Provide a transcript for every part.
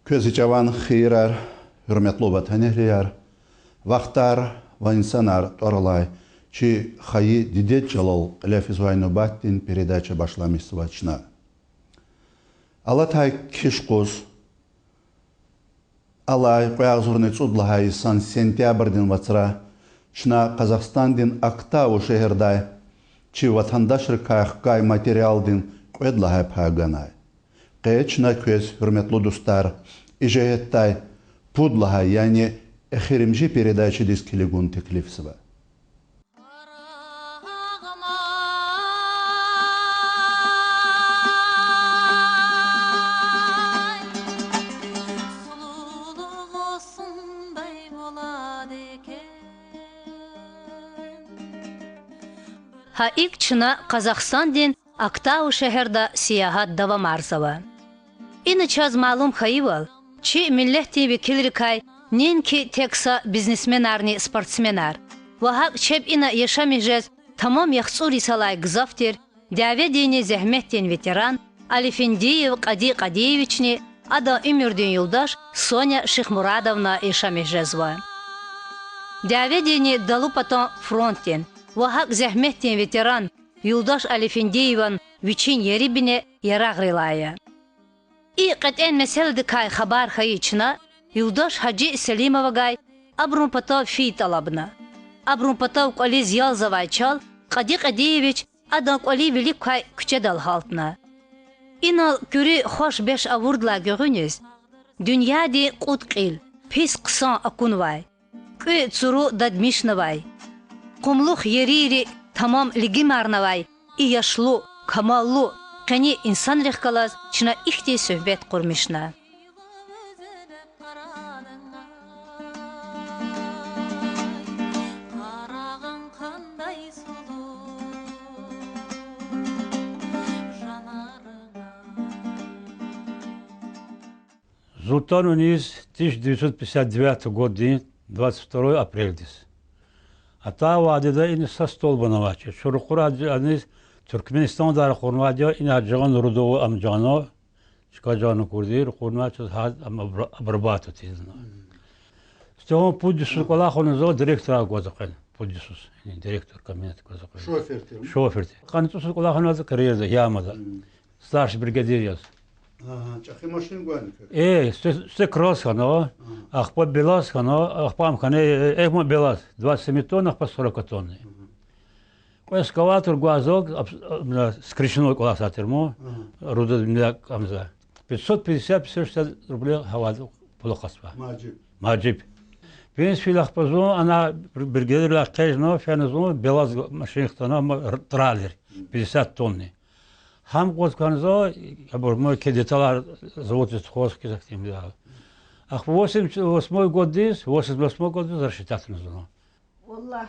Közücavan xeyrar, hürmetli vatanehliler, vaktar ve insanlar oralay, чи хайи дидет жалол лефизвайну баттин передача башламыш свачна. Алатай кишкуз, алай қоягзурны цудлахай сан сентябрдин вацра, чна Казахстандин Актау шехердай, чи ватандашыр кайхкай материалдин қоедлахай паганай. Қечна көз hürmetli достар, ижееттай пудлахай, яни эхиримжи передачи дискилигун теклифсива. Ha ilk çına Kazakhstan'din Aktau şehirde siyahat devam arsava. İni çaz malum hayıval, çi milleti vekilrikay, ninki teksa biznesmenarni sportsmenar. Vahak çep ina yaşamayacağız, tamam yaxsuri salay gızaftir, davedini zahmettin veteran, Alifendiyev Qadi Qadiyevichni, ada Ümirdin yoldaş, Sonya Sheikhmuradovna yaşamayacağız va. Davedini dalu paton frontin, Vahak zahmettin veteran Yuldaş Alifendiyev'in viçin yeri bine yarağrilaya. İ qat'en meseldi kay xabar xayıçına Yuldaş Hacı Selimova gay abrun patav fi talabına. Abrun patav qali ziyal zavay çal Qadi Qadiyevich adan qali velip kay küçe dal haltına. İnal küri hoş beş avurdla görünüz. Dünyadi qutqil, pis qısan akunvay. Kü tsuru dadmişnavay. Kumluq yeriri tamam ligim arnavay, i yaşlı, kamallı, kani insan rehkalaz, çına ihti söhbet kurmuşna. Зултан Униз, 1959 год, день, 22 апреля. Ата вадида ин со столбановачи. Шурукура аниз Türkmenistan dar kurmaca inacagan rudu amcano çıkacağını kurdir kurmaca had abrabat tizna. Stoğun pudisu kola khonuzo direktora gozaqan pudisus yani direktor kabinet gozaqan. Şoförtü. Şoförtü. Kanitusu kola khonuzo kariyerda yamada. Starş brigadir yaz. Çakı maşin guan. Ste cross khano, akhpa belas khano, akhpam khane ekmo belas 27 тонн, по 40 тонн. Эскаватор гуазок скрещено колоса термо, руда меня камза. 550-560 рублей хавазу полохасва. Маджиб. Венс филах позо, она бригадир кежно, фяназо, белаз машинхтана тралер, 50 тонны. Хам гозканзо, мой кедеталар завод Туховский захтим да. Ах 88 год дис, 88 год заршитатно зоно. Wallah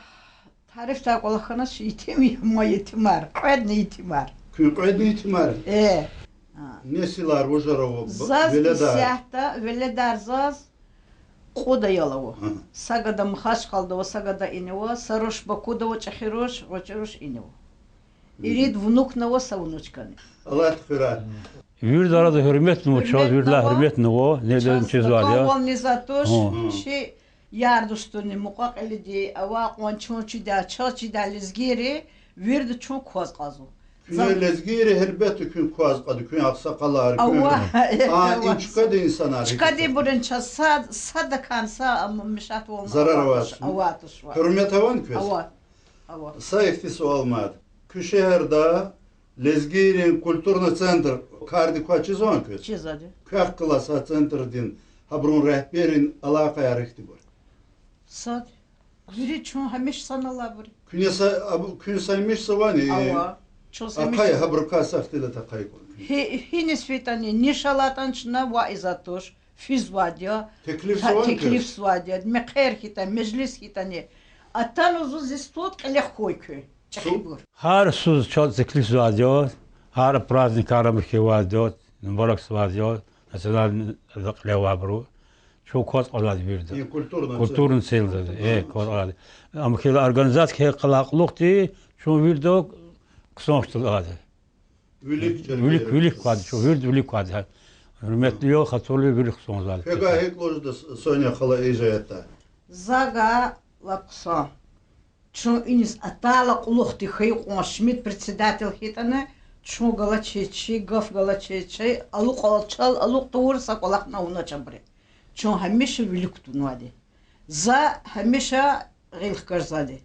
tarif ta kolakhanas yetim ma yetimar. Qadni yetimar. Kün qadni yetimar. Nesilar Vojarov veledar. Siyahta veledar zaz qoda yalawo. Sagada mkhash qaldı, sagada inewo, sarosh bakuda çaxirosh, roçerosh inewo. İrid vnuknawo savunuşkani. Allah tıkırar. Yürd arada hürmet mi uçal, yürdla hürmet mi o? Ne dedin çiz var ya? Kaval nizatoş, şey yardustuni muqaq elidi, ava qonçonçi da, çaçi da lizgiri, virdi çon koz qazu. Kün lezgiri herbeti kün koz qadı, kün aksakalar, kün inçkadı insanlar. Çıkadı burun çasa, sadakansa ama mişat olmaz. Zarar var. Avatuş var. Hürmet avan köz. Avat. Sayıftisi olmadı. Kü şehirde Lezgirin kulturno centr kardi kaçizon köz. Çizadi. Kök klasa centr din habrun rehberin alakaya rehti var. Sad. Viri çon hamiş sanala buri. Kün saymış savani. Ava. Akay habr kasaftile takay kon. Hinis fitani nişalatan çına vaizatoş. Fiz vadya. Teklif savani köz. Teklif vadya. Mekher hitan, meclis hitani. Atan uzu zistot kalek koy köy. Her söz çok ziklis var diyor, her praznik aramırki var diyor, mübarek var diyor, mesela levabru, çok koz oladı birdi. Kulturun seldi, koz oladı. Ama ki organizat ki kalaklıktı, şu virdo kısonçtu oladı. Ülik vardı, şu virdo ülik vardı. Hürmetli yok, hatırlı bir son zaten. Peki hekloşda Sonya hala ejayetta. Зага лапса. Чо инис атала кулухти хай Шмидт председатель хитане, чо галачечи, гав галачечи, алук алчал, алук тур саколак на уна чабре. Чо хамиша великту нуади. За хамиша гилх карзади.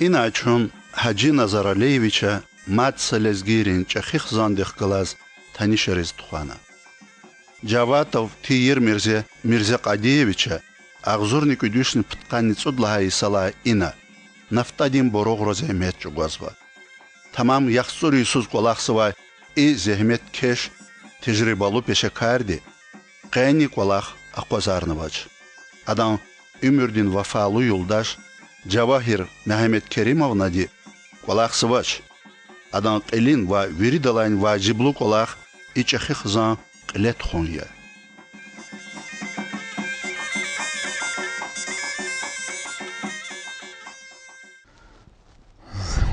İnaçun Hacı Nazar Aliyeviç'e Matsa lezgirin çaxix zandix qılaz tanişeriz tuxana. Javatov Tiyir Mirze Qadiyeviç'e Ağzurnik üdüşni pıtqanni tsudlahay sala ina. Naftadin boroğ rozehmet çugazva. Tamam yaxsur Yusuz qolaqsıva zehmet keş tecrübalı peşe kardi. Qayni qolaq aqozarnıvaç. Adam ümürdin vafalı yoldaş Cavahir Mehmet Kerimovna di qolaq sıvaç. Adam qilin va viridalayn vaciblu qolaq içəxi xızan qilet xonya.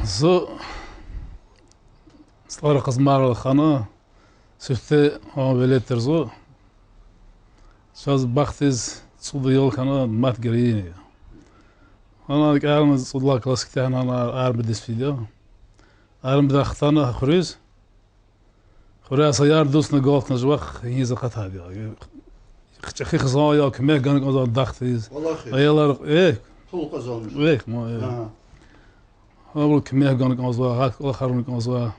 Zo Stara kızmar xana süfte o veletler zo. Söz baktiz suda yol kana mat gereğini. Ana kalmaz suda klasikte ana arbe desfido. Arbe da xtana xuriz. Xuriz sayar dostna golf na jwaq hiza qatadi. Xçi xızan ya kime ganik o daqtiz. Ayalar Pul qazanmış. ma. Абл кемех ганок азва хак харник азва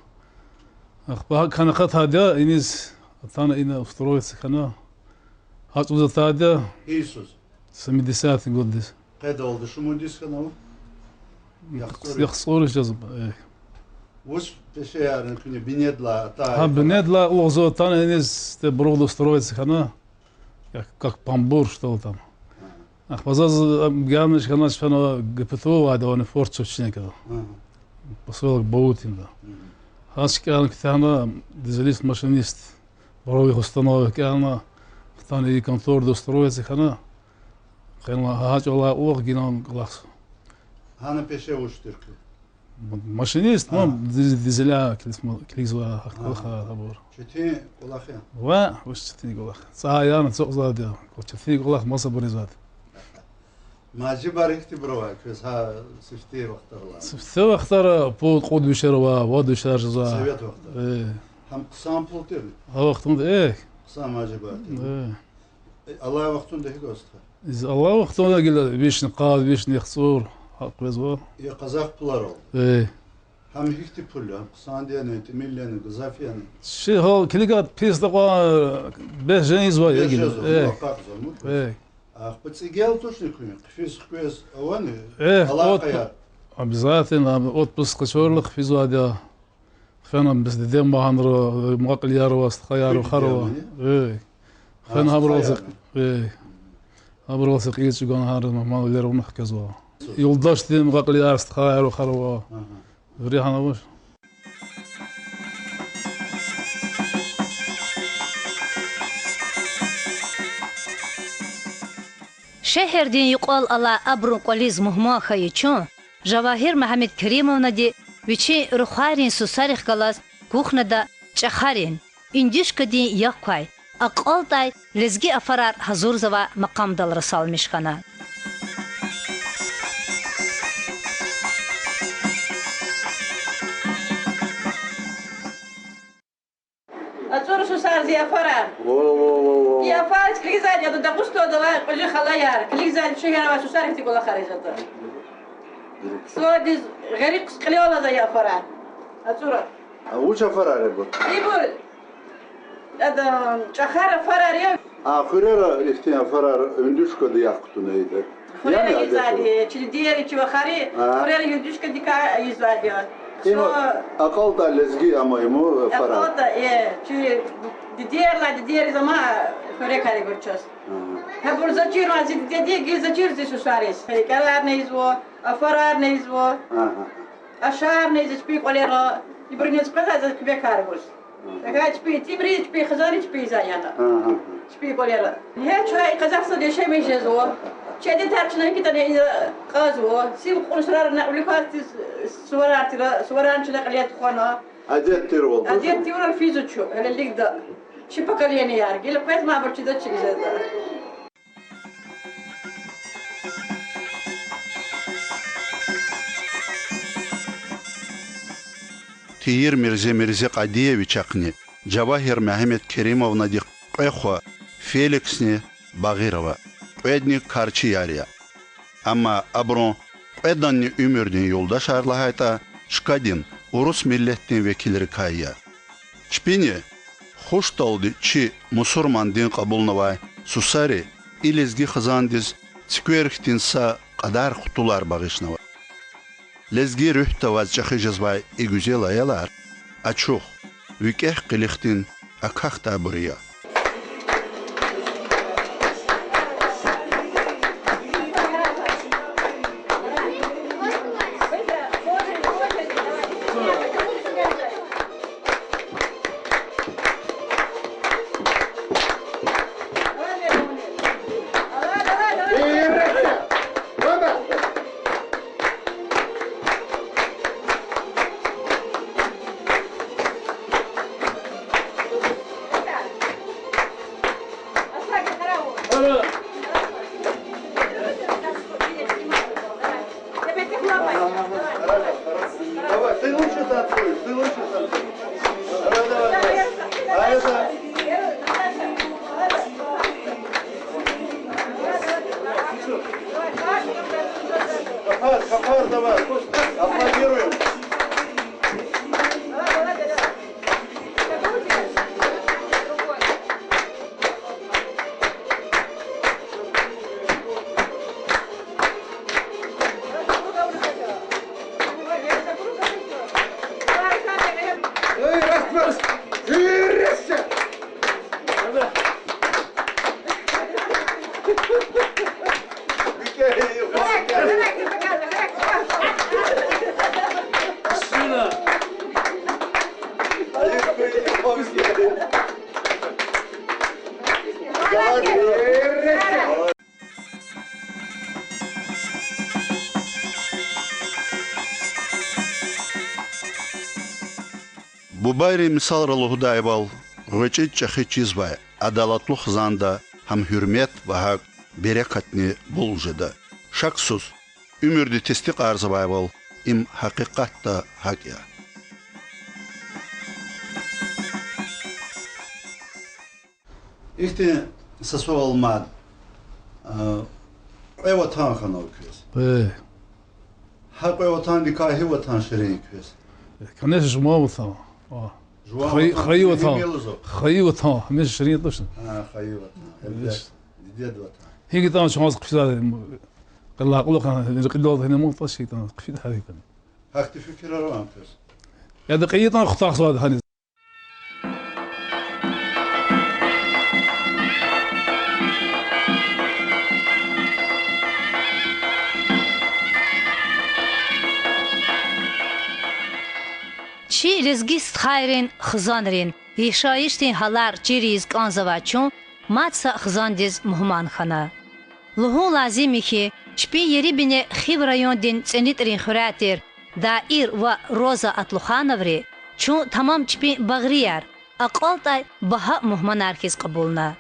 ахба кана хатадя инис тана ина устроится кана хат узатадя İsus. 70 годис Qada oldu şu mudis kanalı. яхсор жазып Vus peşe yarın күні binedla ta. а бнедла узо тана инис те бродо строится кана как памбур что там Ахбазаз гамниш кана шпана гпто ада он форцовчник када посылок баутинда Хаскан ктана дизелист машинист боровых установок кана ктана и контор достроится кана кана хачола оригинал глас Hanı peşe uçtur. машинист но дизеля клизва хахха табор Çeti qolaq ya. ва устити голах саяна цоқзадя кочти голах маса боризад Macı barikti brova. Köz ha sıçtı vaxtlarla. Все вахтара по қод бишерва ва душар жаза Sovet vaxtı. Ham qısan pul değil. вахтунда Qısa macı barikti. Allah vaxtında hikosta. из Аллах вахтунда гила вишни қад вишни хсур хақвезва Ya Kazak pular oldu. Ham hikti pul. Ham qısan diyene, milliyene, gızafiyenin. شي هو كليغات بيس دقا بهجين زوا يجي Ах, подсигел точно куме. Кфис квес аваны. вот обязательно отпуск чорлык физуадя фена без дедем баханро мақл яру аст хаяру харва фена хабролсак хабролсак ичгон хар мамалер унх казва юлдаш дем мақл ярст хаяру харва рихана бош Şehirden yuqal ala abrun qoliz muhma xayıçun Javahir Mehmet Kerimovna di viçi ruxarin susarix galas kuxnada çaxarin indişkadin yaqay aqalday lezgi afarar hazur zava maqam dal rasalmış xana Ацур сусар зияфара. Яфар клизад я да густо да қожи халаяр. Клизад шегара ва сусар ихти гола харижата. Содис غريق قليولا за яфара. Ацура. Uça farare bu. Ибул. Ада чахара фараре. Ahirera ihtiyan farar öndüşko diye yaktunaydı. Фурера изади, чилдиери чивахари, фурера юдушка дика изади. Akal da lezgi amayımı farar. Акота чи дидиер зама фуре кари гурчос. Хабур зачир мази диди зачир зи сусарис. Карар нейзво, афарар нейзво. Ашар нейз спик олера. Ибринес паза за кбе каргус. Так чпи, тибри чпи, хазари чпи заяна. Чпи колера. Я чай казахстан дешей мешезо. Чеди тарчна китане казо. Сим хуршрарна уликати суаранчна қалият хона. Адет тирол. Адет тирол физучу. Эллигда. Шипа калияни яр. Гила пес ма барчида чигзада. Тиир Мирзе Кадиевич акни, Джавахир Мехмед Керимовна ди Эхо, Феликсни Багирова, Эдни Карчиярия. Ama Abron, Edanni Ümürdün yoldaş arlahayta, Şkadin, Urus millettin vekilleri kayya. Çpini, hoş daldı çi musurman din kabulnavay, Susari, ilizgi xızandiz, Tskwerktin sa kadar kutular bağışnava. Lezgi rühta vazcakı cızvay güzel ayalar, açuq, vükeh qilixtin akaq taburiya. Капар, давай, аплодируем. Bu bayri misal rılıhıda eval, gıçıç çakı çizvay, adalatlı xızanda ham hürmet ve hak berekatni bulжыды. Şaksuz, ümürdi testik arzı eval, im hakikatta hak ya. İhti sasu olmad, vatan xanov köz. Hak vatan dikahi vatan şirin köz. Конечно, жма ватан. Хаи ватан. Хаи ватан. Хмеш ширин точно. Хаи ватан. Дед ватан. هيك طبعا شو عاوز قفيد قال اقول لك انا قدوه هنا مو طشي قفيد هذيك. Hakti fikir aram köz. يا دقيقه اختار صاد هاني. Çi rezgist xayrin xızanrin, yeşayiştin halar çiriz kanzavaçun, matsa xızandiz muhman xana. Luhun lazimi ki, çpi yeri bine xiv rayon din çenitrin xuratir, dair ve Roza Atluxanovri, çun tamam çpi bağriyar, aqaltay baha muhman arkiz qabulna.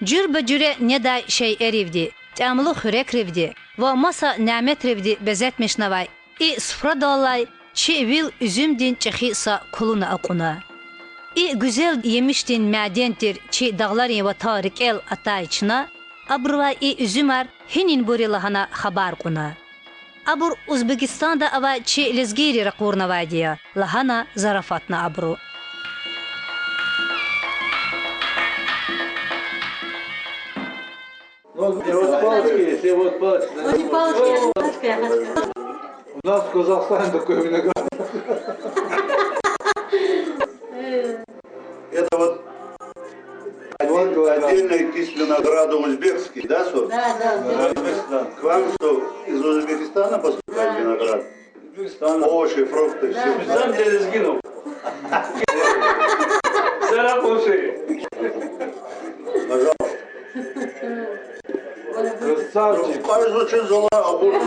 Cür bacüre neday şey erivdi, tamlı xurek rivdi, ve masa namet rivdi bezetmiş navay, sıfra dolay, çi vil üzümdin çexisa kuluna akuna. Güzel yemiştin madentir çi dağların ve tarik el atayçına, abrva üzümar hinin buri lahana habar kuna. Abur Uzbekistan'da ava çi lezgiri rakurna vadiya, lahana zarafatna abru. Вот палочки. У нас в Казахстане такой виноград. Это вот отдельный кисть винограда узбекский, да, сорт? Да. К вам что, из Узбекистана поступает виноград? Овощи, фрукты, все. Сам где сгинул. Selam konuşayım. Красавчик. Кажется, что зала, а больше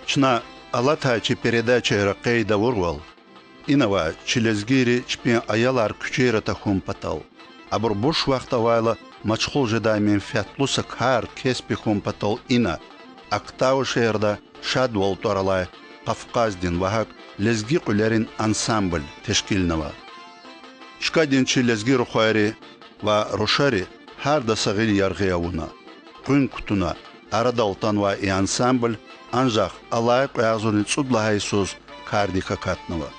Чна Алатачи передача Ракейда Урвал. Инова Челезгири чпен аялар күчері тахун патал. Абыр буш вақта вайла мачхул жедаймен фятлуса кар кеспи хун патал ина. Актау шерда шадвал торалай Кавказдин вахак лезги кулерин ансамбль тешкилнава. Шкадин Челезги рухайри ва рушари харда сагил яргиявуна. Күн кутуна арадалтан ва и ансамбль Анжақ алайық ағзуны цудлахай сөз кардика катнова.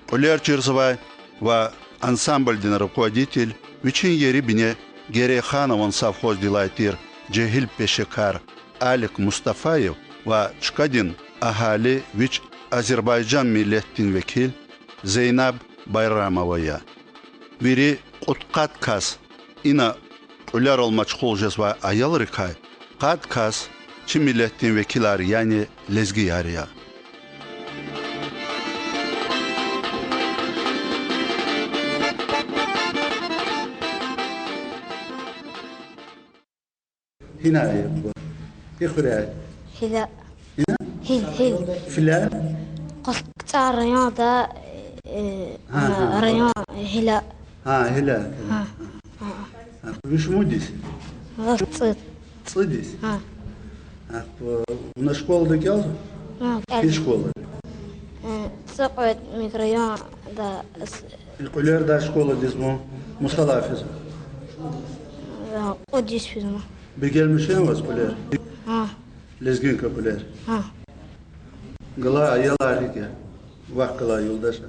Кулер Чирсовай ва ансамбльден руководитель вичин ери бине Герейханован совхоз дилайтир Джехил Пешекар Алик Мустафаев ва Чкадин Ахали вич Азербайджан миллеттин векил Зейнаб Байрамовая. Вири Куткат кас ина кулер олмачхул жезва аял рикай Кат кас Çin milletin vekilleri yani lezgi yarıya. Hina bu. İkhra. هلا هل Filan. قطع رياض ده رياض هلا Ha hilal. Wish mudis. غطت Sıdis. На школу докел? في школы. تقعد ميكرويون ده الكولير دا школа дизмо مستلافز. قديش في زمان بيجلمشين واس كولير. لزجين كولير. قلا يلا عليك. وقلا يولداشر.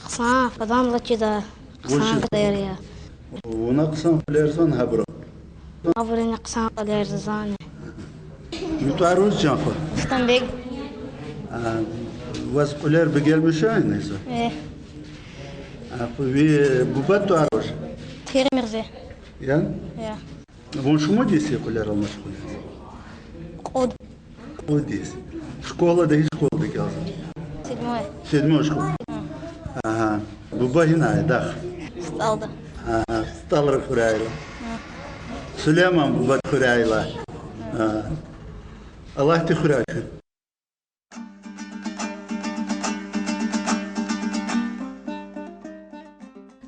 قصان فضام لا كده قصان قديريا ونقصان كولير زان هبرو. قبل قصان قدير زاني Mutaroz canfa. استنبق Was كولير بيجلمشين نيسا. ايه في بوبات تعرف. كثير مرزي يعني؟ يا Вон шо дisi كولير المشكلة. قود Одис. Школа да и школа докел. سيدموي Седьмая школа. Ага. Буба хинай, да. استالده Ага. Сталар хурайла. Сулейман буба хурайла. Allah te hurayla.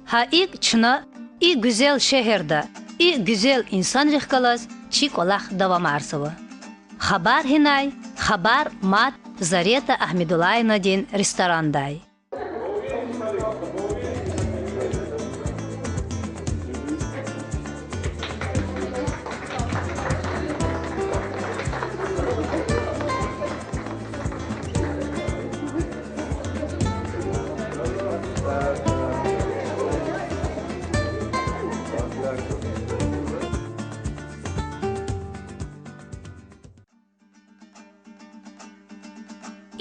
Ha ilk çına i güzel şehirde i güzel insan rihkalaz çi kolak davam arsıvı. Habar hinay, habar mat Zareta Ahmedulayna din restoranday.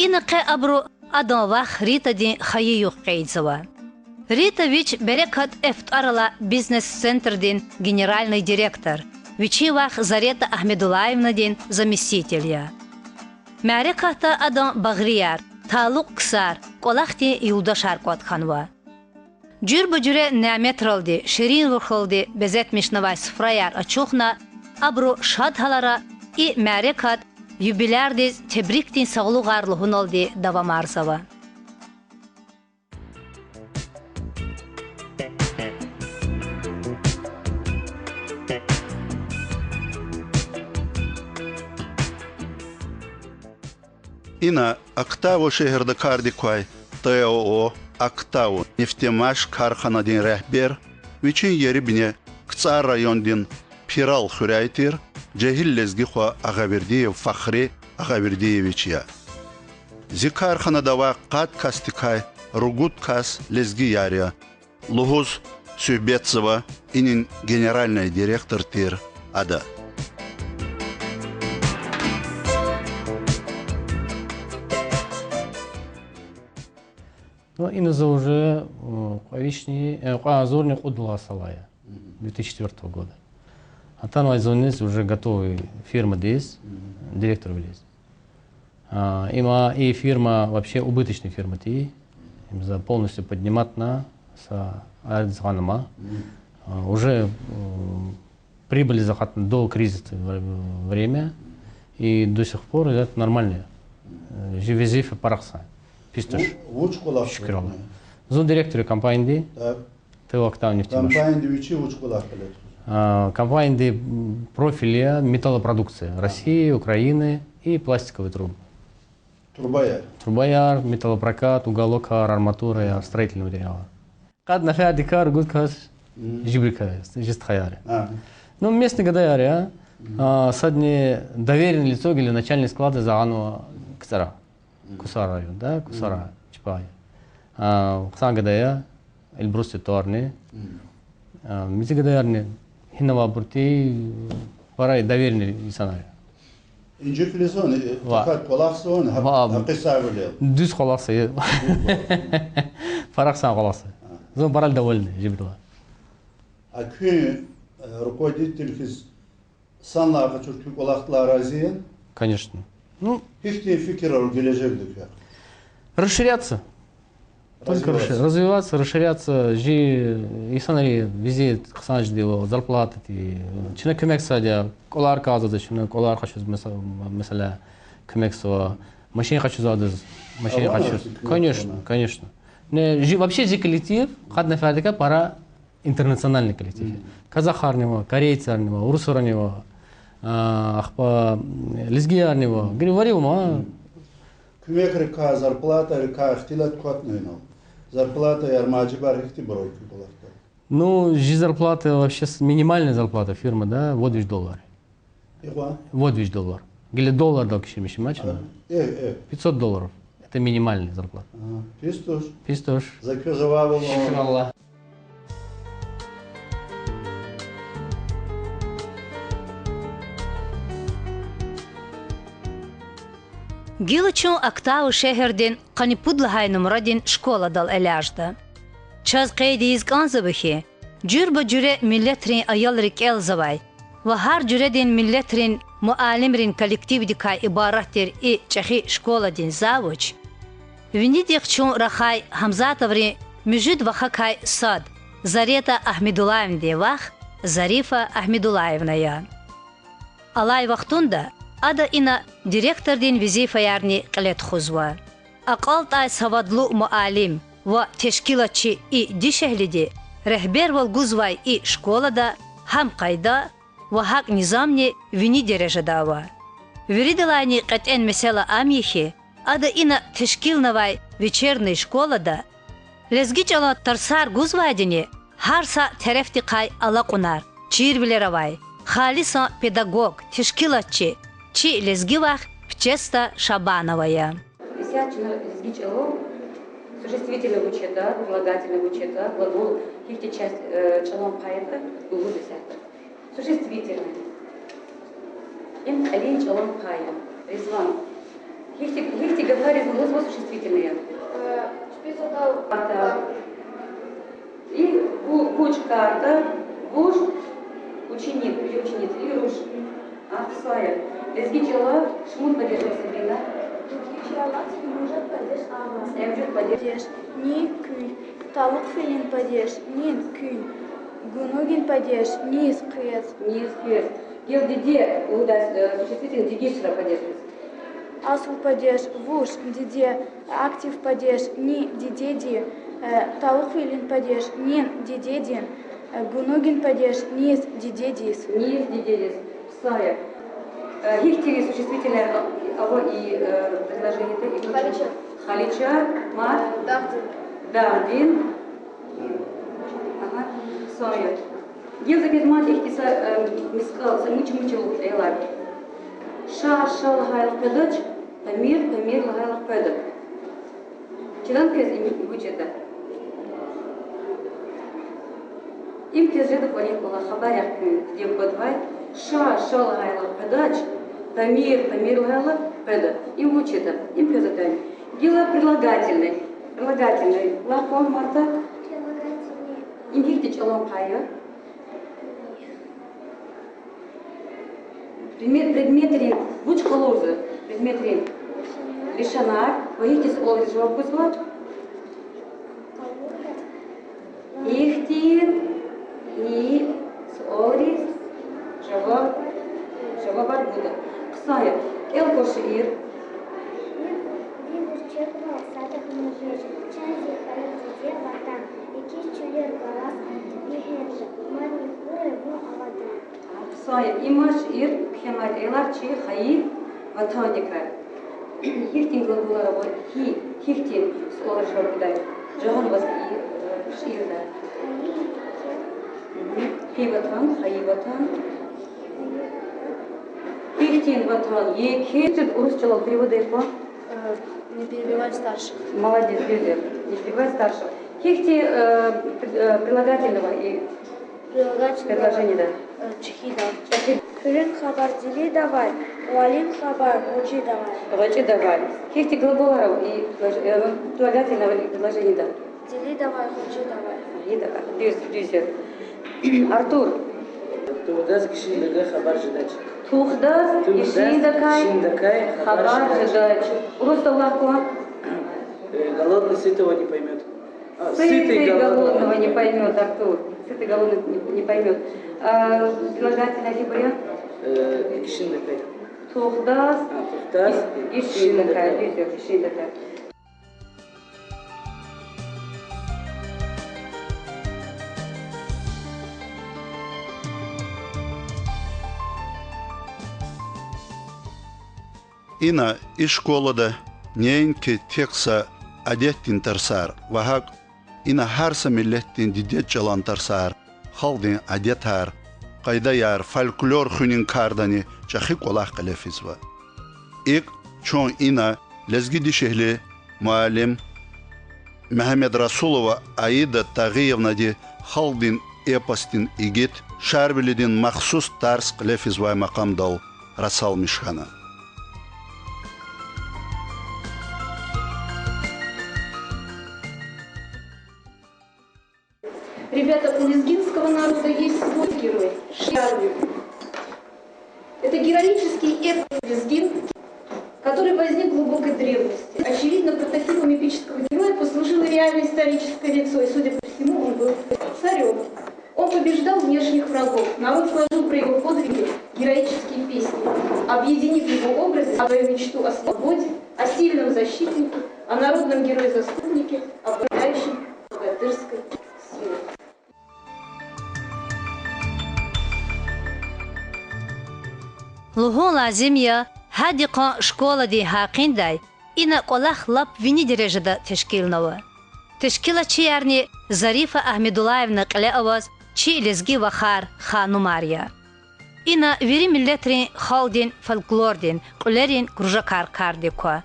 Инакэ абру адовах Рита дин хайи юх кейдзова. Рита вич берекат эфтарала бизнес-центр дин генеральный директор. Вичи вах Зарета Ахмедулаевна дин заместителья. Мәреката адам багрияр, талук ксар, колахти юлдашар кватханва. Джүр-бүджүре нәмет ролди, ширин вурхолди, безетмишнавай сфраяр ачухна, абру шадхалара и мәрекат юбилярдиз тебриктин саглу гарлы хуналди давам арсава. Ина Актау şehirde kardikvay ТО Актау нефтемаш карханадин рәхбер вичин yeri bine Kıtsar rayondin Piral Hüraytir Cehil lezgihwa Ağaverdiyev Fakhri Ağaverdiyeviçya. Zikarxanada va qat kastikay Rugut kas lezgi yarya. Luhuz Sühbetsova inin generalный директор tir ada. Ну, и за уже Азорник Удла Салая 2004 года. А там Айзонис уже готовый фирма здесь, директор влез. И фирма, вообще убыточная фирма, им за полностью поднимать на Айзганама. Уже прибыли захватаны до кризиса время, и до сих пор это нормально. Живезиф и Парахсан. Пистуш. Шкрал. Зон директор компании. Ты вактав нефтемаш. Компании профиля металлопродукция России, Украины и пластиковые трубы. Трубояр, металлопрокат, уголокар, арматура, строительные материалы. Кад на фиади кар гудкаш жибрика, жест хаяри. Ну местный гадаяри, садни доверенное лицо или начальник склада Заганова Ксара. Кусара район, да, Кусара, Чапай. Ксан гадая, Эльбрус Торни, Мизи гадаярни, Хинава Бурти, Парай доверенный лицонарий. İnci filizon, fakat kolaksa onu, hakisa öyle. Düz kolaksa, Парахсан kolaksa. Zon paral довольны, жибрила. А кün руководитель хиз sanlarga Türk kolaklar araziyen. Конечно. Ну, Hiç de fikir olur gelecektik ya. Расширяться. Только развиваться, расширяться. И смотри, везде ксанч делал, зарплаты. Чина көмек садя, колар казады, чина колар хочу, mesela көмек сова. Машине хочу задыз, машине хочу. Конечно, конечно. Вообще же коллектив, хадна фиадика пара интернациональный коллектив. Казахарнего, корейцарнего, урсуранего, лезгиярнего. Говорил, Kömek rika, зарплата rika, ihtilat kuatnıyla. Зарплата ярмаджи бар ихти бройки колакта. Ну, зарплата вообще минимальная зарплата фирмы, да, вот $2. Вот $2. Или доллар дал кишимиши мачина. $500. Это минимальная зарплата. Пистуш. Пистуш. Закюзавал. Шукралла. Гилычон Актау шехерден Канипудлахай номрадин школа дал эляжда. Час кайди изганзабахи, джурба джуре миллетрин аялрик элзавай, ва хар джуредин миллетрин муалимрин коллективдикай ибараттир и чахи школа дин завуч, винидихчон рахай Хамзатоври мюжид вахакай сад, Зарета Ахмедулаевн девах, Зарифа Ахмедулаевная. Алай вахтунда, Ада ина директор дин визифа ярни қилет хузва. Ақалт ай савадлу муалим ва тешкилачи и дишехлиди рехбер вал гузвай и школада хам қайда ва хак низамни вини дережадава. Виридалайни қатен месела амихи ада ина тешкилнавай вечерной школада лезгич ала тарсар гузвайдини харса терефти қай алақунар чирвилеравай халиса педагог тешкилачи Чи лезгивах Пчеста Шабановая. Присядчина лезгичало, существительное вычета, прилагательное вычета, глагол, хихти часть чалом пайета, улудесята. Существительное. Им алин чалом пая. Резван. Хихти говорит глагол существительное. Шпицотал. И гуч карта, гуш ученик или ученица, и руш. Аксая. Лезгичала шмут поддерживает Сабина. Лезгичала может поддержать Ава. Эмджет поддерживает. Ни кюн. Талук филин поддерживает. Ни кюн. Гуногин поддерживает. Ни скрез. Ни скрез. Гел диде удас существительный дигишра поддерживает. Асул поддерживает. Вуш диде актив поддерживает. Ни дидеди. Талук филин поддерживает. Ни дидедин. Гуногин поддерживает. Ни дидедис. Ни дидедис. Сая. Хихтири существительное и предложение Халича. Халича, мат, Давдин. Ага, Соя. Гел запис мат ихтиса мискал, самучи-мучил элай. Шал хайл педач, тамир лагайл педак. Чилан кез им вычета. Им кез жеда полит была хабарях, где подвай. Шал лагайл педач, тамир лагайл педак. Им вычета, им кез это. Гела прилагательный. Прилагательный. Лакон Марта. Индикти чалон кайы. Предметрин. Буч колорзы. Предметрин. Лишанар. Вахихтис олрис жауап көзуат. Ихтин. И олрис. Жауап арбуда. Кысайы. Эл кошиир. Кысайы. Имаш ир. Кхемар элар чи хаи. Ватаника. Хихтин глаголара вот хи. Хихтин с олрис жауап дай. Жауап вас шиирда. Хиватан. Хаиватан. Хихтин ватан. Хихтин урусчалал переводит по? Не перебивать старших. Молодец, Бюзер. Не перебивать старших. Хихти прилагательного и предложение, да. Чехида. Хюрин хабар дели давай. Валин хабар учи давай. Учи давай. Хихти глаголов и прилагательного и предложение, да. Дели давай, учи давай. Бюзер. Артур. Тугдас кишиндагай хабар жидач. Тугдас кишиндагай хабар жидач. Просто легко. Голодный сытого не поймет. Сытый голодного не поймет, Артур. Сытый голодный не поймет. Прилагательное гибрия? Кишиндагай. Тугдас кишиндагай. Бюзер, кишиндагай. Ина и школада неньки текса адеттин тарсар, вахак ина харса миллеттин дидет жалан тарсар, халдин адетар, кайдаяр фольклор хунин кардани чахи колах калефизва. Ик чон ина лезгиди шехли муалим Мехмед Расулова Аида Тагиевна ди халдин эпостин игит шарбилидин махсус тарс калефизва макамдал расал мишхана. Ребята, у лезгинского народа есть свой герой – Шарви. Это героический эпос Лезгин, который возник в глубокой древности. Очевидно, прототипом эпического героя послужила реальное историческое лицо, и, судя по всему, он был царем. Он побеждал внешних врагов. Народ сложил про его подвиги героические песни, объединив его образы, свою мечту о свободе, о сильном защитнике, о народном герое-заступнике, обладающем богатырской силой. Лугон лазим я хадиqa школа ди хақиндай ина қолах лап вини дережада тешкилнава. Тешкила чи ярни Зарифа Ахмедулаевна Қилеаваз чи лезги вахар ханумария. Ина вери миллетрин халдин фольклордин қулерин кружакар карди ко.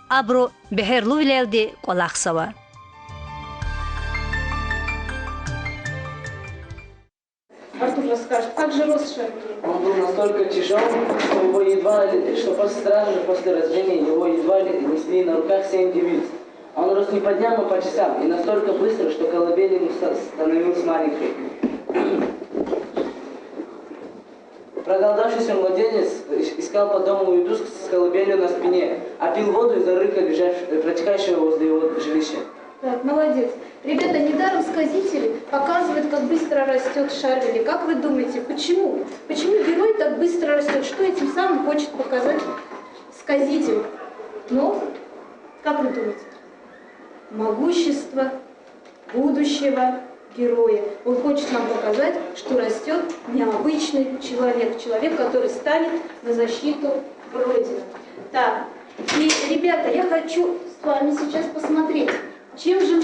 Абру бехерлу вилелди қолах сава. Артур расскажет, как же рос Шарви? Он был настолько тяжел, что его едва ли, что после рождения его едва ли несли на руках 7 девиц. Он рос не по дням, а по часам, и настолько быстро, что колыбель ему становилась маленькой. Проголодавшийся младенец искал по дому еду с колыбелью на спине, а пил воду из рыка, протекающего возле его жилища. Так, молодец. Ребята, недаром сказители показывают, как быстро растет Шарвили. Как вы думаете, почему? Почему герой так быстро растет? Что этим самым хочет показать сказитель? Ну, как вы думаете? Могущество будущего героя. Он хочет нам показать, что растет необычный человек. Человек, который станет на защиту Родины. Так, и, ребята, я хочу с вами сейчас посмотреть, чем же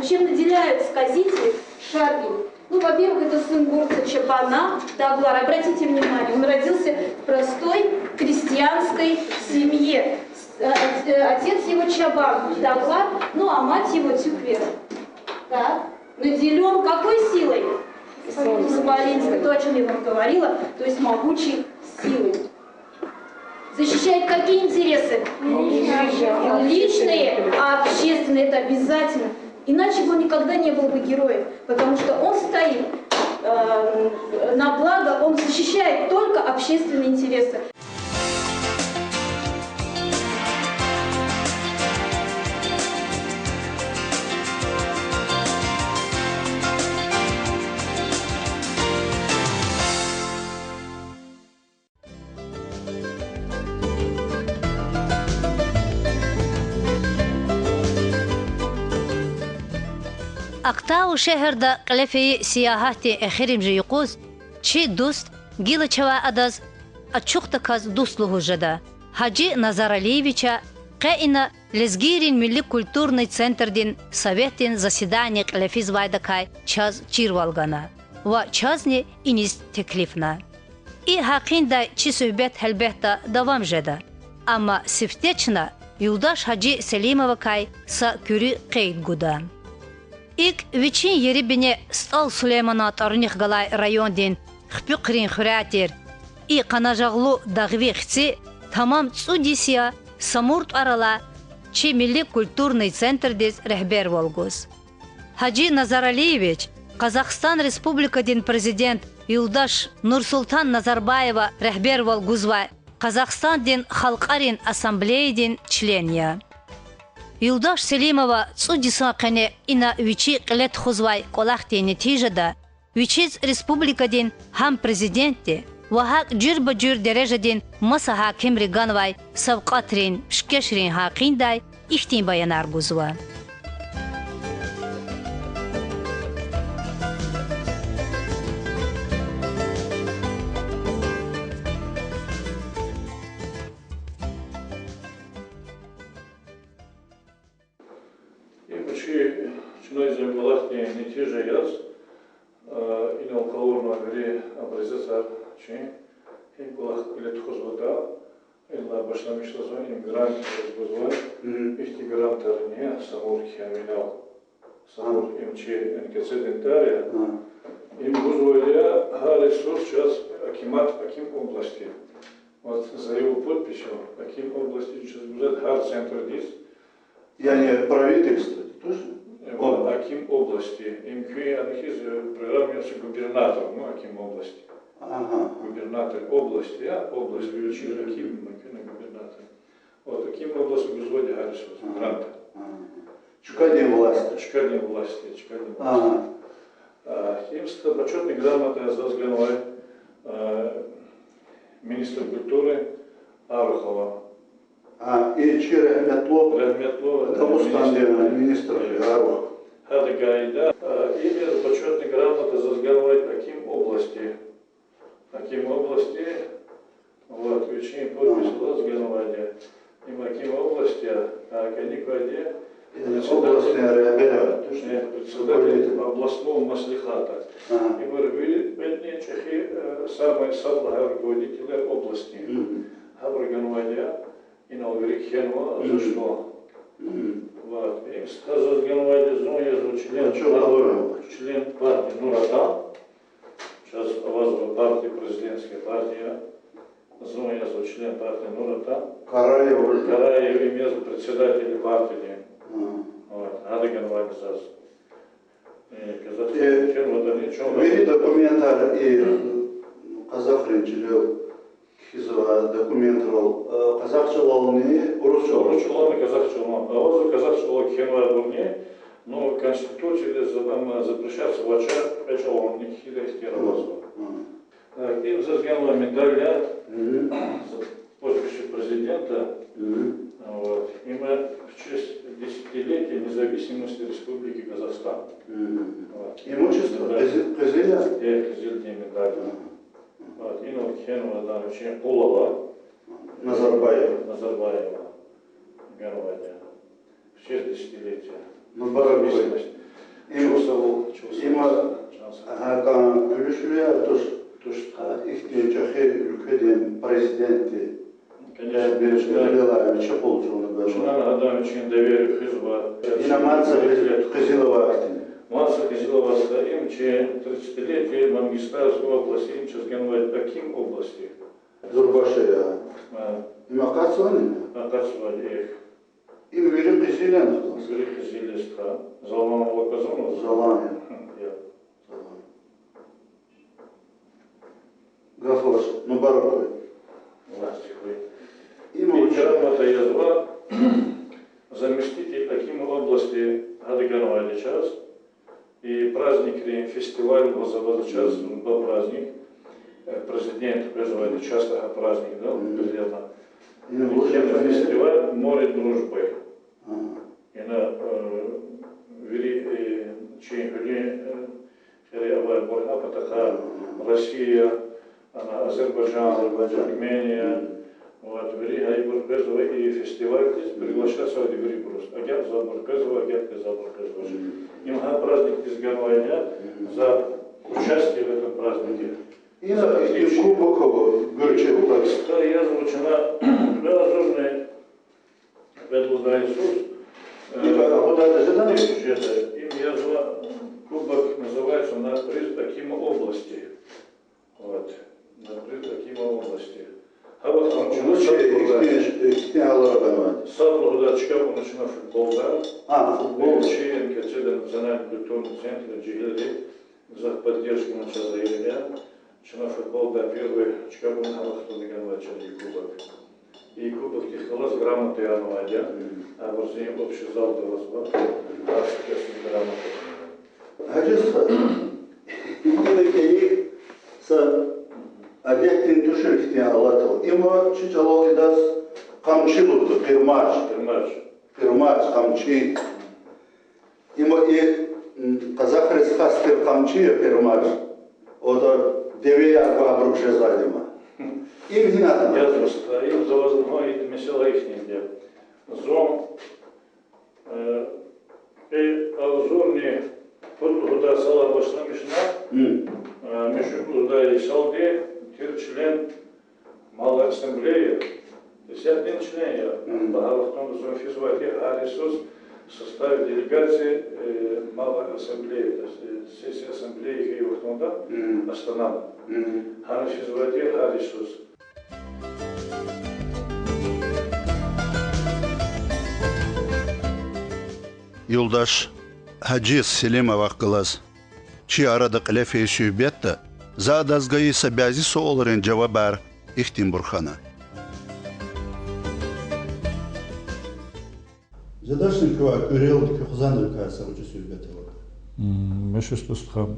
чем наделяют сказители Шарвили. Ну, во-первых, это сын горца Чабана, Даглар. Обратите внимание, он родился в простой крестьянской семье. Отец его Чабан, Даглар, ну а мать его Тюквер. Так, наделен какой силой? Исполинской, то, о чем я вам говорила, то есть могучей силой. Защищает какие интересы? Личные, общественные. Естественно, это обязательно. Иначе бы он никогда не был бы героем, потому что он стоит на благо, он защищает только общественные интересы. Актау шәһәрдә каләфәе сияхәте әхирим җыйкуз, чи дуст гилачава адаз ачукта каз дуслугу жада. Хаджи Назар Алиевича каина лезгирин милли культурный центрдин советтин заседание каләфиз вайдакай час чирвалгана. Ва чазни иниз теклифна. И хакинда чи сөйбәт хәлбәттә давам жада. Амма сифтечна Юлдаш Хаджи Селимова кай са күри кайт гуда. İlk viçin yeri bine Stal Süleymanat Arınih Galay rayondin xpüqrin xüratir. İ kanajağlu dağvi xsi tamam tsudisiya samurt arala çi Milli Kulturный Центрдес rehber volguz. Hacı Nazar Aliyevich, Kazakhstan Respublikadin Prezident Yuldaş Nursultan Nazarbayeva rehber volguzva Kazakhstandin Halkarin Asambleyedin çlenya. Юлдаш Селимова цудиса кане ина вичи қилет хузвай колахте нетижада вичиз республикадин хам президенте вахак джирба джир дережадин маса хаким Ригановай савқатрин шкешрин хақиндай ихтин баянар гузва. Самур имчи НКЦ-дентария, им вызвали ресурс сейчас Аким области. Вот за его подписью Аким области сейчас будет центр здесь. Я не правительство, тоже? Аким области. Им кви-анхиз приравнивается губернатор, Аким области. Ага. Губернатор области, область величина Аким, губернатор. Вот Аким области вызвали ресурс, грант. Чукадин власти. Чукадин власти. Ага. Им почетной грамотой разглянул министр культуры Арухова. И через Рахметлова, Дагустан министр Арухов. Хада Гайда. И почетной грамотой разглянул Аким области. Вот, вечерний подпись разглянул. Им Аким области, а Каникваде. Областная районная, председатель областного маслихата. И мы чехи самые саблые руководители области. Хабраганвадя и Налгарик Хенва, за что? Вот. И сказал Ганвадя Зуя, член партии Нурата. Сейчас у вас партия, президентская партия. Зуя, член партии Нурата. Караев имел председателя партии. Надо говорить сейчас. Види документар и казахрин жилел хизова документировал казахчалалны, урусчалалны, казахчалалны. А вот казахчалалны хенвар бурне, но конституция запрещается вача печалалны хидахтироваться. Им зазгенла медаля подписи президента. Вот. И мы в честь десятилетия независимости Республики Казахстан. Вот. Имущество? Кызыля? Кызыльден медаль. Вот. И вот Хенова Адамовича Улова. Назарбаева. Германия. В честь десятилетия. Независимости. Има külüşüyle ihtiyaç ülkeden prezidenti. Конечно, Шунан Адамович доверие Хизба. Маса Кизилова стоим, че 30-летие Мангистарской области, им сейчас говорят, Аким области. Зурбашея. Има Кацвани? Кацвани их. Им верим Кизилен. Сберите зилиста. Залана лаказона. Залане. Гафош, ну баракой. Ичарамата язва заместитель Акима области Адыганова час. И праздник, фестиваль возобрал час, был праздник. Президент призывает часто праздник, да, президента. И фестиваль море дружбы. И на вери чьи Херевая Борна, Патаха, Россия, Азербайджан, Армения. Вот, вери Айбургезова и фестиваль здесь приглашают сюда вери просто. Агят за Бургезова, агят за Бургезова. Им праздник из Ганвайня за участие в этом празднике. И на Кубокова, Горчева. Я звучена белозорный Ведлуда Иисус. Им язва кубок называется на приз Акима области. Вот, на приз Акима области. А вот он Саблуда Чикаго начинал футболда. Футбол Чиенка, это национальный культурный центр Джигели за поддержку начала Елена. Начинал футбол до первой Чикаго на Халахтоне Ганвачали кубок. И кубок Тихолас грамоты Анвадя, а в Арсении общий зал до вас а сейчас грамоты. Хачеста, именно с объектин тушерихтен алатыл. Има чичалал идас камчилуду, кирмач, камчи. Има и казах ресхастер камчи, кирмач. Ода деве ярба абрук жезадима. Им не надо. Я просто им завозного и месила их нигде. Зон и алжурни футболда сала башна мишна. Мишукуда и салде член малой ассамблеи. То есть один член я. В том зон физвати Арисус в составе делегации малой ассамблеи. То есть сессия ассамблеи и Вахтонда Астана. Хан физвати Арисус. Юлдаш Хаджис Селимова кылас. Чи арада кылефе сүйбетті, за дазгайы сабязи соолырын жавабар ихтин бурхана. Задашный ква үрел кюхзаныр кайса учу сүйбеті var. Мешестустхам.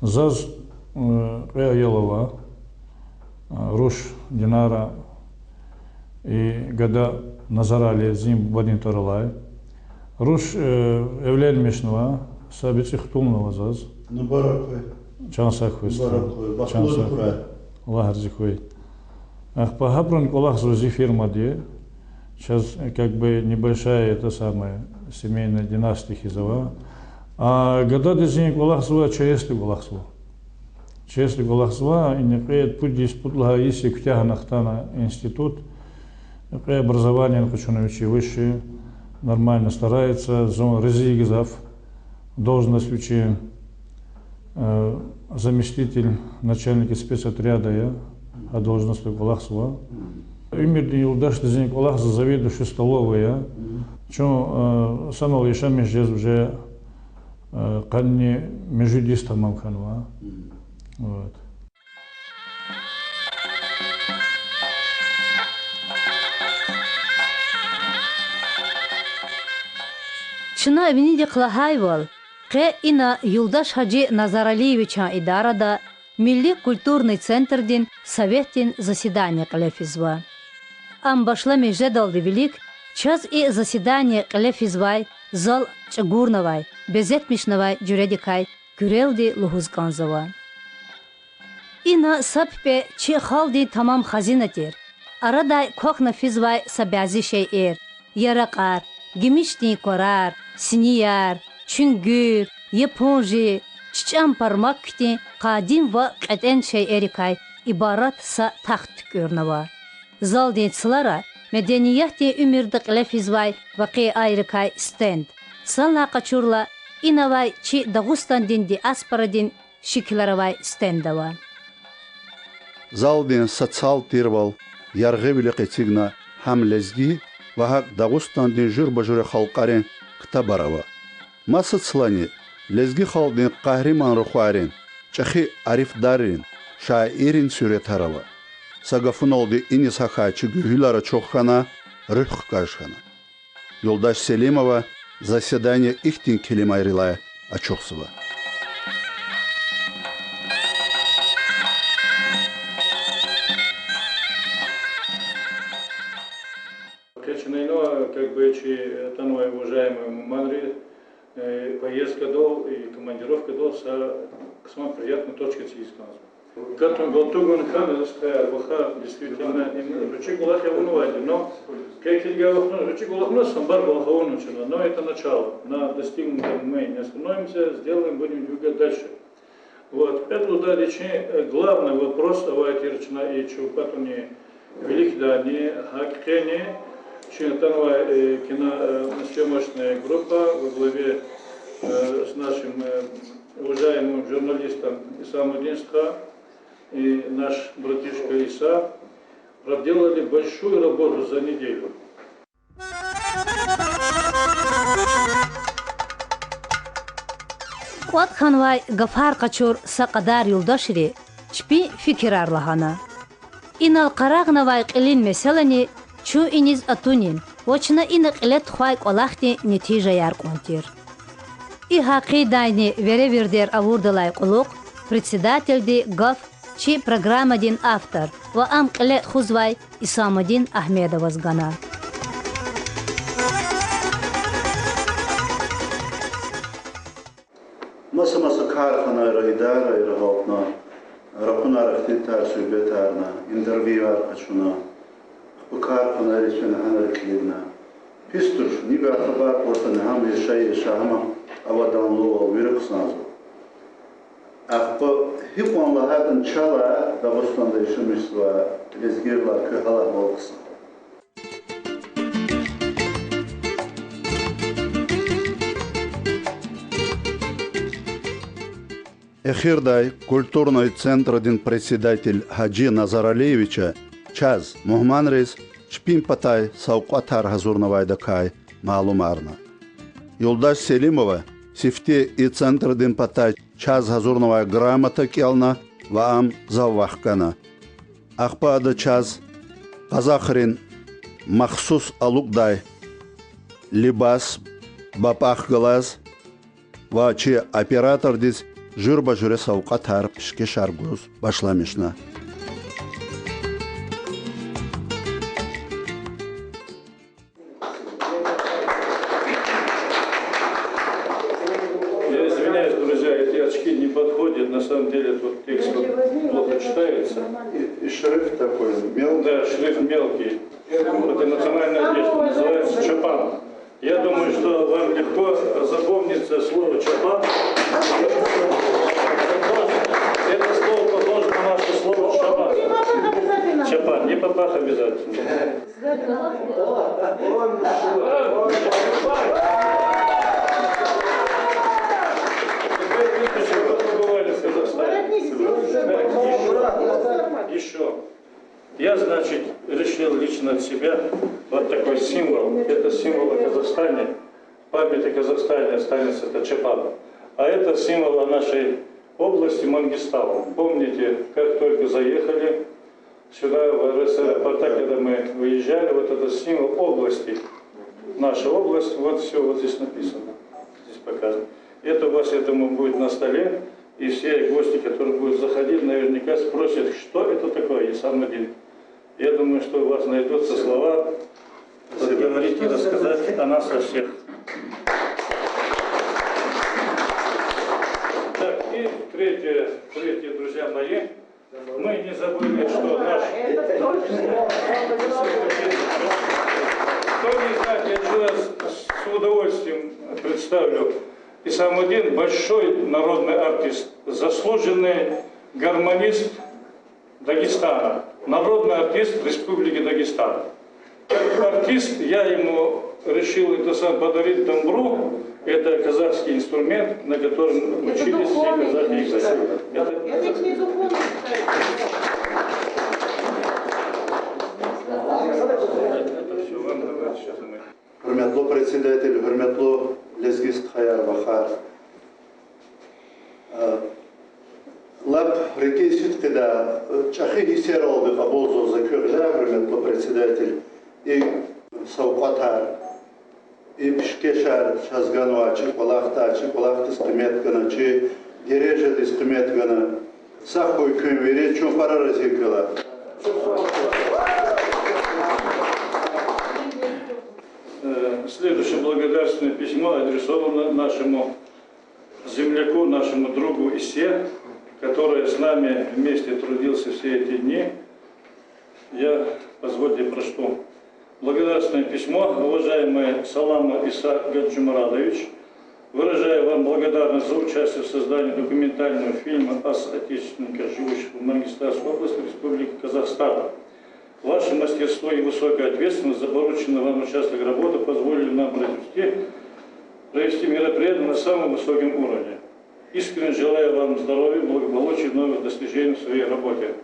Заз Ялова, Руш Динара и Гада Назарали Зим Вадин Таралай. Руш Евлен Мишнова, Сабици Хтумнова Заз. Ну баракой. Чансахуй. Баракой. Бахлой. Лахарзикуй. Ах, по Хапран Кулах Зузи фирмаде. Сейчас как бы небольшая это самая семейная династия Хизова. А Гада Дезин Кулах Зуа Чаесли Кулах Зуа. Чаесли Кулах Зуа и некоет путь диспутла Иси Ктяганахтана институт. Некое образование Накачуновичи высшее. Нормально старается, зон Резигизав, должность учи заместитель начальника спецотряда, я, а должность Кулахсова. Имирный Юлдаш Дезин Кулахса заведующий столовой, я. Чем самого Ишами здесь уже канни междиста Мамханова. Вот. Шына evini de Клахайвал, ке ина Юлдаш Хаджи Назаралиевича идарада Милли культурный центрдин советтин заседание Калефизва. Ам башла междалды велик, час и заседание Калефизвай, зал Чагурновай, Безетмишновай Джуредикай, Гюрелди Лухузганзова. Ина саппе чи халди тамам хазинатир, арадай Кохнафизвай сабязи шейир, Яракар, Гимишни Корар, Синияр, Чунгюр, Японжи, Чичам пармак кти, Кадим ва Катен шейерикай, ибарат са тахт көрнава. Зал дейцлара, Меденияхти умирдық лефизвай, вақи айрикай стенд. Сална қачурла, инавай чи Дагустан динди аспарадин, шикларавай стендава. Залдин социал тирвал, ярғы біліқи тигна хам лезги, вахак Дагустан дин жур бажуре халқарин Ктабарова. Масад слани лезги халдин қахриман рухарин, чахи ариф дарин, шаирин сюретарова. Сагафун олди ини сахачи гюлара чоххана, рюх кашхана. Юлдаш Селимова заседание ихтин келимайрилая Ачохсова. Как бы, таной уважаемый Манри, поездка до и командировка до самой приятной точки цисканства. Как Голтуган Хан стоял, Ваха действительно, ручей Гулах я унывали, но как я говорю, ручей Гулах самбар Гулаха унучено, но это начало. На достигнутом мы не остановимся, сделаем, будем двигать дальше. Вот, это удалече главный вопрос, давайте речна и чупатуни великий да не хаккене, Чинатанова киносъемочная группа во главе с нашим уважаемым журналистом Исамуддинским и наш братишка Иса проделали большую работу за неделю. Ват ханвай гафар качур сақадар юлдашри чпи фикр арлахана. Инал қарағнавай қилин меселани чу иниз атунин, вочна инак илет хвайк олахти нетижа ярконтир. И хақи дайни веревирдер авурдалай қулуқ, председатель ди гаф, чи программадин автор, ва ам қилет хузвай Исамуддин Ахмедовазгана. Masa karxanayra idarayra hopna, rapuna raktitar sübetarna, interviewer açuna, bu karxanayra içine hanarikliğine. Pistur, niga atabar ortana ham yaşama avadanlığı ol, virük sınazı. Akpa hip onla hadın çala, Dağıstan'da işimiz var, lezgirler köhalar olkısın. Эхирдай культурный центр один председатель Хаджи Назаралиевича час Мухманрис чпин патай сауқатар хазурнавайда кай маалумарна. Юлдаш Селимова сифте и центр один патай час хазурнавай грамота келна ваам заввахкана. Ахпада час Казахрин махсус алукдай либас бапах глаз вачи оператор дис Журба журе сауқатар пішке шаргуз башламешна. Я извиняюсь, друзья, эти очки не подходят, на самом деле тут текст плохо читается. И шрифт такой мелкий. Да, шрифт мелкий. Это национальная одежда, называется чапан. Я думаю, что вам легко запомнится слово чапан. Это слово похоже на наше слово шаббат. Чапан, не попах обязательно. Теперь видно, что вы побывали в Казахстане. Еще. Я, значит, решил лично от себя вот такой символ. Это символ о Казахстане. В памяти Казахстана останется это чапан. А это символ о нашей области Мангистау. Помните, как только заехали сюда, в аэропорта, когда мы выезжали, вот это символ области. Наша область, вот все вот здесь написано. Здесь показано. Это у вас, я думаю, будет на столе. И все гости, которые будут заходить, наверняка спросят, что это такое, Исамуддин. Я думаю, что у вас найдутся слова заговорить и рассказать о нас о всех. Так, и третье, друзья мои, мы не забыли, что наш... Кто не знает, я еще раз с удовольствием представлю. Исамуддин – большой народный артист, заслуженный гармонист Дагестана, народный артист Республики Дагестан. Как артист я ему решил это сам подарить домбру. Это казахский инструмент, на котором учились все казахи играть. Это ведь не духовно. Это все вам давайте сейчас мы. председатель Хурметло Лезгист Хаяр Бахар. Лап реки Ситкида Чахи Хисерал Бабозо Закюрля, Хурметло председатель, и Саукатар, и Пшкешар Шазгануа, Чипалахта, Чипалахта Скиметгана, Чи Дережа Скиметгана, Сахуй Кюмвери, Чумпара Разикала. Следующее благодарственное письмо адресовано нашему земляку, нашему другу Исе, который с нами вместе трудился все эти дни. Я, позвольте, прочту. Благодарственное письмо, уважаемый Салама Иса Гаджимурадович, выражаю вам благодарность за участие в создании документального фильма о соотечественниках, живущих в Мангистауской области Республики Казахстан. Ваше мастерство и высокая ответственность за порученный вам участок работы позволили нам провести мероприятие на самом высоком уровне. Искренне желаю вам здоровья, благополучия и новых достижений в своей работе.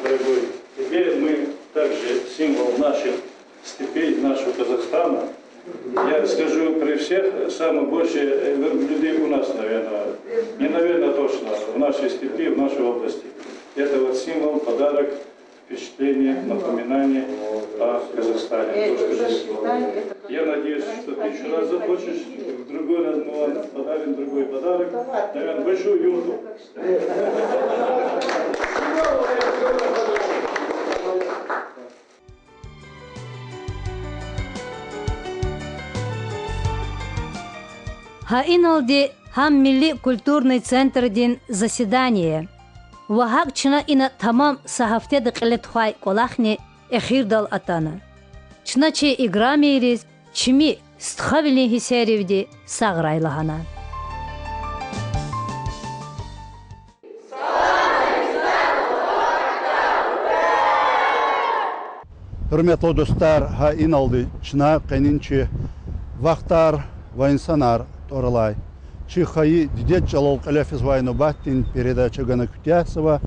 Дорогой, теперь мы также символ наших степей, нашего Казахстана. Я скажу при всех, самое большее людей у нас, наверное, не наверное точно, в нашей степи, в нашей области. Это вот символ, подарок, впечатление, напоминание о Казахстане. Я надеюсь, что ты еще раз захочешь, в другой раз мы вам подарим другой подарок, наверное, большую юрту. Хаиналди хам милли культурный центр дин заседание. Вахакчна ина тамам сахафте декелетхай колахни эхирдал атана. Чначе игра мирис, чми стхавили хисеревди саграйлахана. Hürmetli dostlar, ha inaldı çına qeninçi vaqtar ve insanlar toralay. Чихаи дидет жалол калефиз вайну баттин передача гана күтясова.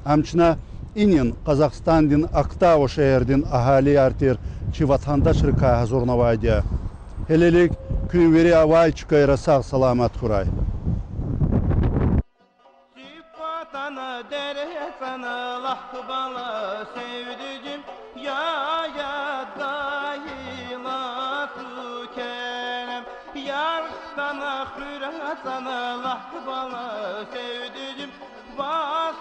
Амчна инин Казахстандин Актау шeherdin ahali артир чи ватандаш рыка хазурнавайдя. Хелелик күнвери авай чукайра сağ саламат хурай. Sana hürat sana lah bana sevdiğim bas